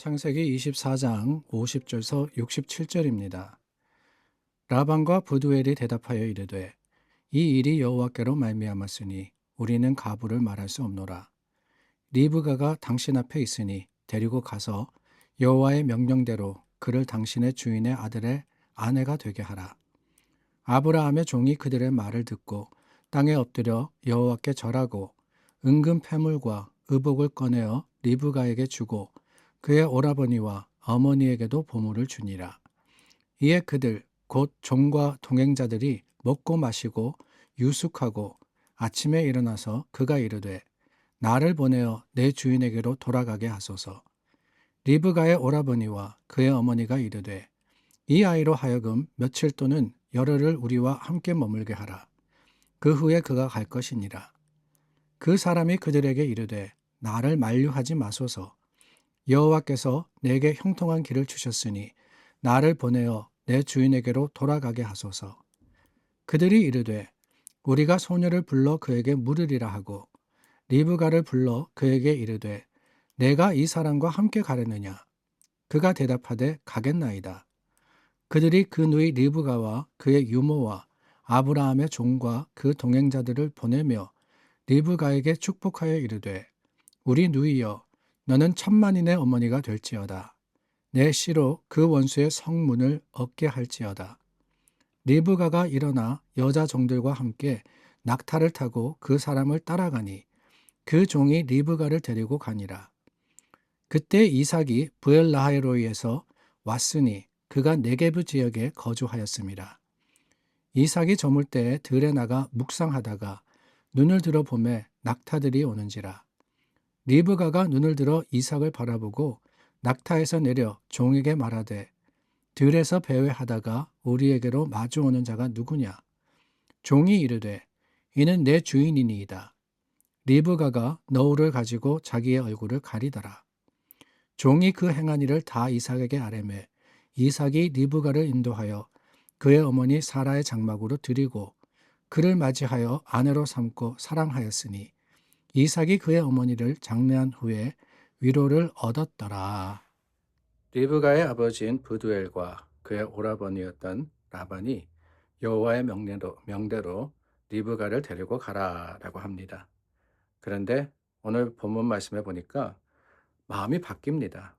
창세기 24장 50절서 67절입니다. 라반과 부두엘이 대답하여 이르되 이 일이 여호와께로 말미암았으니 우리는 가부를 말할 수 없노라. 리브가가 당신 앞에 있으니 데리고 가서 여호와의 명령대로 그를 당신의 주인의 아들의 아내가 되게 하라. 아브라함의 종이 그들의 말을 듣고 땅에 엎드려 여호와께 절하고 은금 패물과 의복을 꺼내어 리브가에게 주고 그의 오라버니와 어머니에게도 보물을 주니라. 이에 그들 곧 종과 동행자들이 먹고 마시고 유숙하고 아침에 일어나서 그가 이르되 나를 보내어 내 주인에게로 돌아가게 하소서. 리브가의 오라버니와 그의 어머니가 이르되 이 아이로 하여금 며칠 또는 열흘을 우리와 함께 머물게 하라. 그 후에 그가 갈 것이니라. 그 사람이 그들에게 이르되 나를 만류하지 마소서. 여호와께서 내게 형통한 길을 주셨으니 나를 보내어 내 주인에게로 돌아가게 하소서. 그들이 이르되 우리가 소녀를 불러 그에게 물으리라 하고 리브가를 불러 그에게 이르되 내가 이 사람과 함께 가려느냐. 그가 대답하되 가겠나이다. 그들이 그 누이 리브가와 그의 유모와 아브라함의 종과 그 동행자들을 보내며 리브가에게 축복하여 이르되 우리 누이여 너는 천만인의 어머니가 될지어다. 내 씨로 그 원수의 성문을 얻게 할지어다. 리브가가 일어나 여자 종들과 함께 낙타를 타고 그 사람을 따라가니 그 종이 리브가를 데리고 가니라. 그때 이삭이 브엘라하이로이에서 왔으니 그가 네게브 지역에 거주하였습니다. 이삭이 저물 때에 들에 나가 묵상하다가 눈을 들어 보매 낙타들이 오는지라. 리브가가 눈을 들어 이삭을 바라보고 낙타에서 내려 종에게 말하되 들에서 배회하다가 우리에게로 마주오는 자가 누구냐. 종이 이르되 이는 내 주인이니이다. 리브가가 너울을 가지고 자기의 얼굴을 가리더라. 종이 그 행한 일을 다 이삭에게 아뢰매 이삭이 리브가를 인도하여 그의 어머니 사라의 장막으로 들이고 그를 맞이하여 아내로 삼고 사랑하였으니 이삭이 그의 어머니를 장례한 후에 위로를 얻었더라. 리브가의 아버지인 부두엘과 그의 오라버니였던 라반이 여호와의 명대로 리브가를 데리고 가라라고 합니다. 그런데 오늘 본문 말씀에 보니까 마음이 바뀝니다.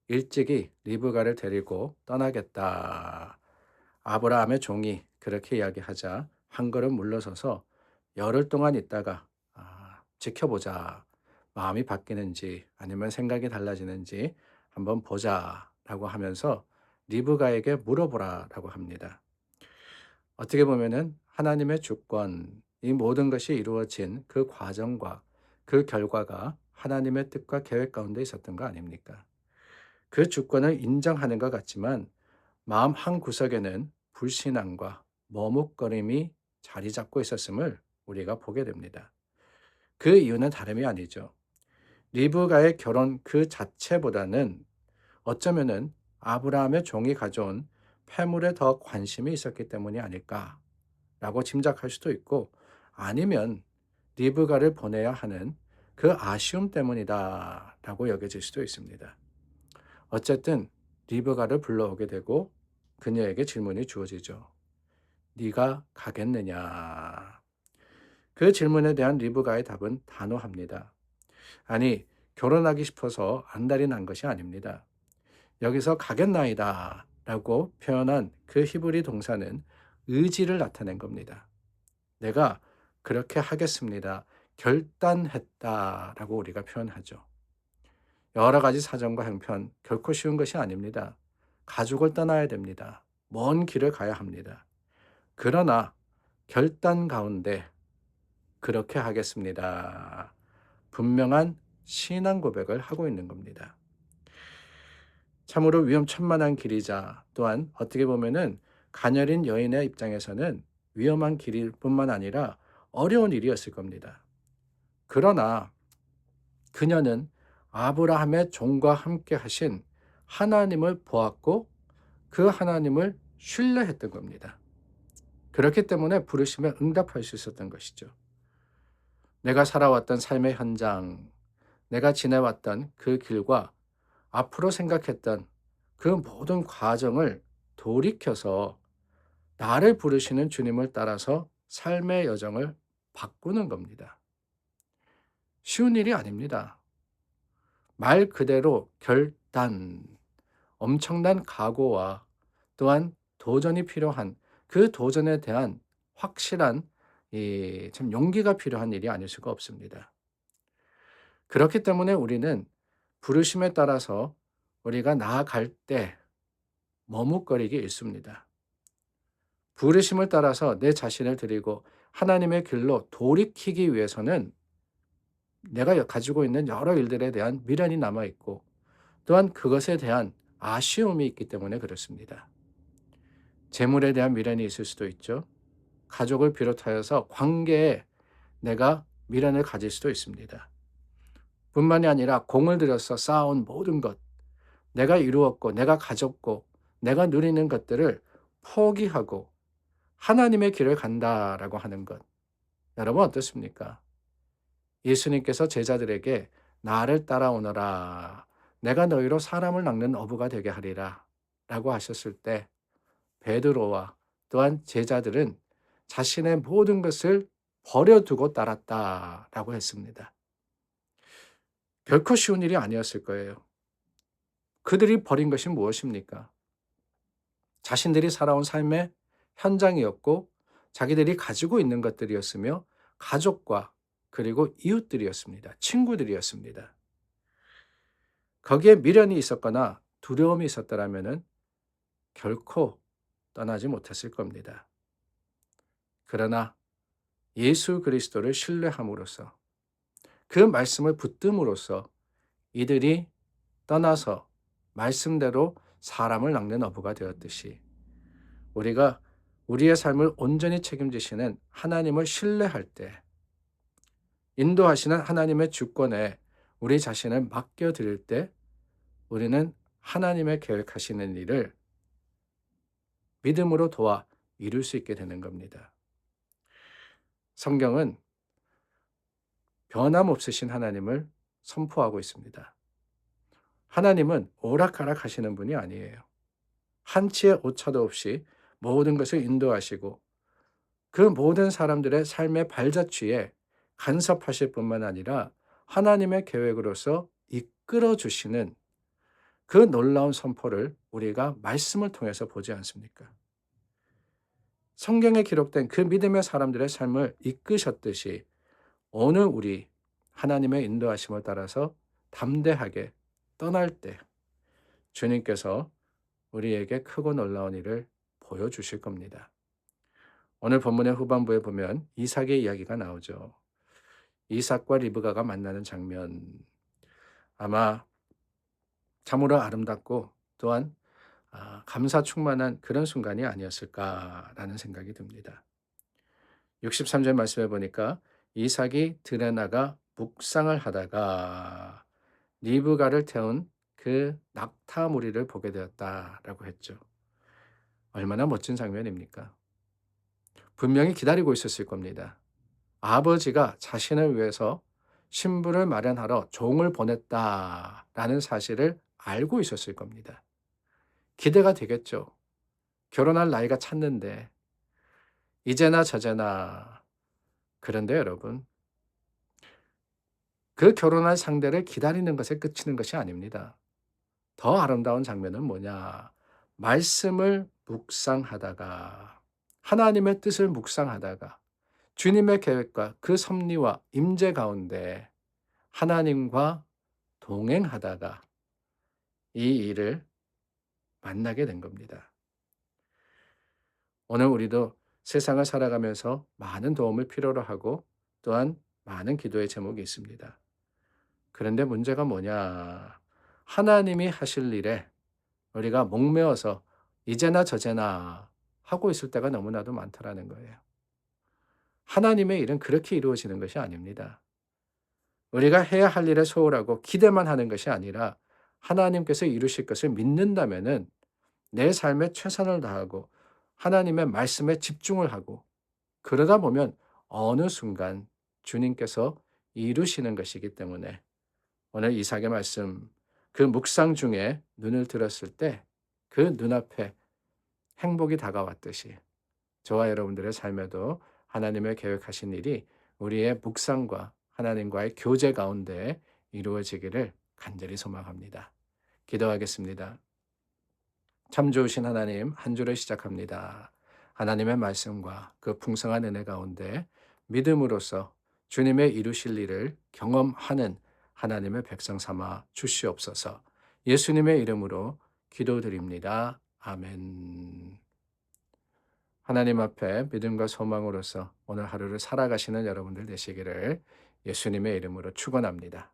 일찍이 리브가를 데리고 떠나겠다. 아브라함의 종이 그렇게 이야기하자 한 걸음 물러서서 열흘 동안 있다가 지켜보자. 마음이 바뀌는지 아니면 생각이 달라지는지 한번 보자라고 하면서 리브가에게 물어보라라고 합니다. 어떻게 보면은 하나님의 주권, 이 모든 것이 이루어진 그 과정과 그 결과가 하나님의 뜻과 계획 가운데 있었던 거 아닙니까? 그 주권을 인정하는 것 같지만 마음 한 구석에는 불신앙과 머뭇거림이 자리 잡고 있었음을 우리가 보게 됩니다. 그 이유는 다름이 아니죠. 리브가의 결혼 그 자체보다는 어쩌면은 아브라함의 종이 가져온 패물에 더 관심이 있었기 때문이 아닐까라고 짐작할 수도 있고 아니면 리브가를 보내야 하는 그 아쉬움 때문이다라고 여겨질 수도 있습니다. 어쨌든 리브가를 불러오게 되고 그녀에게 질문이 주어지죠. 네가 가겠느냐? 그 질문에 대한 리브가의 답은 단호합니다. 아니, 결혼하기 싶어서 안달이 난 것이 아닙니다. 여기서 가겠나이다 라고 표현한 그 히브리 동사는 의지를 나타낸 겁니다. 내가 그렇게 하겠습니다. 결단했다 라고 우리가 표현하죠. 여러 가지 사정과 형편 결코 쉬운 것이 아닙니다. 가족을 떠나야 됩니다. 먼 길을 가야 합니다. 그러나 결단 가운데 그렇게 하겠습니다. 분명한 신앙 고백을 하고 있는 겁니다. 참으로 위험천만한 길이자 또한 어떻게 보면은 가녀린 여인의 입장에서는 위험한 길일 뿐만 아니라 어려운 일이었을 겁니다. 그러나 그녀는 아브라함의 종과 함께 하신 하나님을 보았고 그 하나님을 신뢰했던 겁니다. 그렇기 때문에 부르심에 응답할 수 있었던 것이죠. 내가 살아왔던 삶의 현장, 내가 지내왔던 그 길과 앞으로 생각했던 그 모든 과정을 돌이켜서 나를 부르시는 주님을 따라서 삶의 여정을 바꾸는 겁니다. 쉬운 일이 아닙니다. 말 그대로 결단, 엄청난 각오와 또한 도전이 필요한 그 도전에 대한 확실한 참 용기가 필요한 일이 아닐 수가 없습니다. 그렇기 때문에 우리는 부르심에 따라서 우리가 나아갈 때 머뭇거리기 일쑤입니다. 부르심을 따라서 내 자신을 드리고 하나님의 길로 돌이키기 위해서는 내가 가지고 있는 여러 일들에 대한 미련이 남아 있고 또한 그것에 대한 아쉬움이 있기 때문에 그렇습니다. 재물에 대한 미련이 있을 수도 있죠. 가족을 비롯하여서 관계에 내가 미련을 가질 수도 있습니다. 뿐만이 아니라 공을 들여서 쌓아온 모든 것, 내가 이루었고 내가 가졌고 내가 누리는 것들을 포기하고 하나님의 길을 간다라고 하는 것. 여러분 어떻습니까? 예수님께서 제자들에게 나를 따라오너라. 내가 너희로 사람을 낚는 어부가 되게 하리라. 라고 하셨을 때 베드로와 또한 제자들은 자신의 모든 것을 버려두고 따랐다라고 했습니다. 결코 쉬운 일이 아니었을 거예요. 그들이 버린 것이 무엇입니까? 자신들이 살아온 삶의 현장이었고 자기들이 가지고 있는 것들이었으며 가족과 그리고 이웃들이었습니다. 친구들이었습니다. 거기에 미련이 있었거나 두려움이 있었더라면 결코 떠나지 못했을 겁니다. 그러나 예수 그리스도를 신뢰함으로써 그 말씀을 붙듦으로써 이들이 떠나서 말씀대로 사람을 낚는 어부가 되었듯이 우리가 우리의 삶을 온전히 책임지시는 하나님을 신뢰할 때 인도하시는 하나님의 주권에 우리 자신을 맡겨드릴 때 우리는 하나님의 계획하시는 일을 믿음으로 도와 이룰 수 있게 되는 겁니다. 성경은 변함없으신 하나님을 선포하고 있습니다. 하나님은 오락가락 하시는 분이 아니에요. 한치의 오차도 없이 모든 것을 인도하시고 그 모든 사람들의 삶의 발자취에 간섭하실 뿐만 아니라 하나님의 계획으로서 이끌어 주시는 그 놀라운 선포를 우리가 말씀을 통해서 보지 않습니까? 성경에 기록된 그 믿음의 사람들의 삶을 이끄셨듯이 오늘 우리 하나님의 인도하심을 따라서 담대하게 떠날 때 주님께서 우리에게 크고 놀라운 일을 보여주실 겁니다. 오늘 본문의 후반부에 보면 이삭의 이야기가 나오죠. 이삭과 리브가가 만나는 장면. 아마 참으로 아름답고 또한 감사 충만한 그런 순간이 아니었을까라는 생각이 듭니다. 63절 말씀해 보니까 이삭이 들에 나가 묵상을 하다가 리브가를 태운 그 낙타 무리를 보게 되었다라고 했죠. 얼마나 멋진 장면입니까? 분명히 기다리고 있었을 겁니다. 아버지가 자신을 위해서 신부를 마련하러 종을 보냈다라는 사실을 알고 있었을 겁니다. 기대가 되겠죠. 결혼할 나이가 찼는데 이제나 저제나. 그런데 여러분, 그 결혼할 상대를 기다리는 것에 그치는 것이 아닙니다. 더 아름다운 장면은 뭐냐? 말씀을 묵상하다가 하나님의 뜻을 묵상하다가 주님의 계획과 그 섭리와 임재 가운데 하나님과 동행하다가 이 일을 만나게 된 겁니다. 오늘 우리도 세상을 살아가면서 많은 도움을 필요로 하고 또한 많은 기도의 제목이 있습니다. 그런데 문제가 뭐냐? 하나님이 하실 일에 우리가 목매어서 이제나 저제나 하고 있을 때가 너무나도 많다라는 거예요. 하나님의 일은 그렇게 이루어지는 것이 아닙니다. 우리가 해야 할 일에 소홀하고 기대만 하는 것이 아니라 하나님께서 이루실 것을 믿는다면은 내 삶에 최선을 다하고 하나님의 말씀에 집중을 하고 그러다 보면 어느 순간 주님께서 이루시는 것이기 때문에 오늘 이삭의 말씀 그 묵상 중에 눈을 들었을 때 그 눈앞에 행복이 다가왔듯이 저와 여러분들의 삶에도 하나님의 계획하신 일이 우리의 묵상과 하나님과의 교제 가운데 이루어지기를 간절히 소망합니다. 기도하겠습니다. 참 좋으신 하나님, 한 주를 시작합니다. 하나님의 말씀과 그 풍성한 은혜 가운데 믿음으로써 주님의 이루실 일을 경험하는 하나님의 백성 삼아 주시옵소서. 예수님의 이름으로 기도드립니다. 아멘. 하나님 앞에 믿음과 소망으로서 오늘 하루를 살아가시는 여러분들 되시기를 예수님의 이름으로 축원합니다.